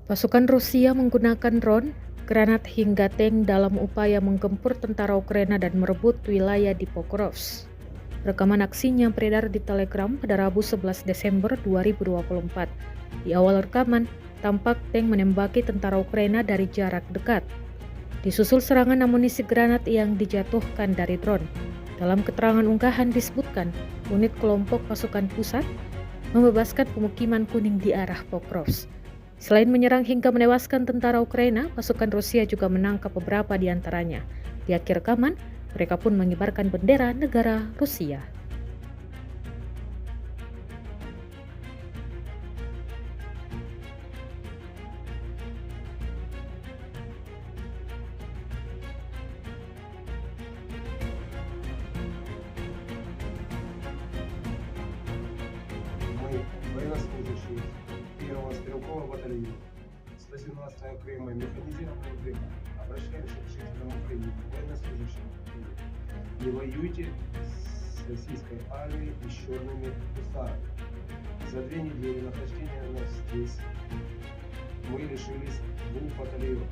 Pasukan Rusia menggunakan drone, granat hingga tank dalam upaya menggempur tentara Ukraina dan merebut wilayah di Pokrovsk. Rekaman aksinya beredar di Telegram pada Rabu 11 Desember 2024. Di awal rekaman, tampak tank menembaki tentara Ukraina dari jarak dekat. Disusul serangan amunisi granat yang dijatuhkan dari drone. Dalam keterangan unggahan disebutkan, unit kelompok pasukan pusat membebaskan pemukiman kuning di arah Pokrovsk. Selain menyerang hingga menewaskan tentara Ukraina, pasukan Rusia juga menangkap beberapa di antaranya. Di akhir rekaman, mereka pun mengibarkan bendera negara Rusia. Мы, военнослужащие первого стрелкового батальона 117-й окремой механизированной бригады, обращаемся к жителям Украины, военнослужащим Украины. Не воюйте с российской армией и с черными гусарами. За 2 недели нахождения нас здесь мы лишились 2 батальонов.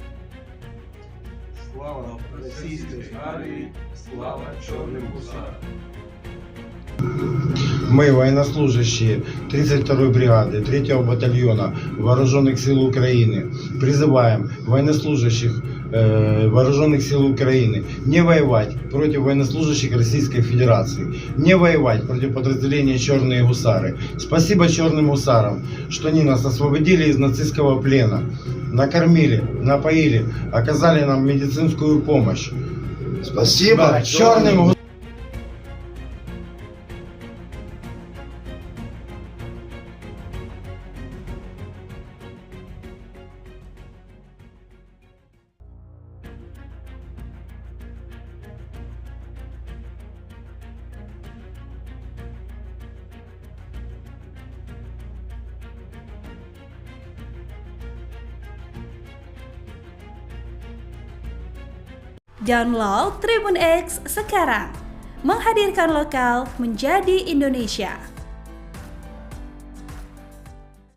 Слава российской армии, слава черным гусарам! Мы, военнослужащие 32-й бригады 3-го батальона Вооруженных сил Украины, призываем военнослужащих Вооруженных сил Украины не воевать против военнослужащих Российской Федерации, не воевать против подразделения «Черные гусары». Спасибо черным гусарам, что они нас освободили из нацистского плена, накормили, напоили, оказали нам медицинскую помощь. Спасибо черным гусарам. Download Tribun X sekarang, menghadirkan lokal menjadi Indonesia.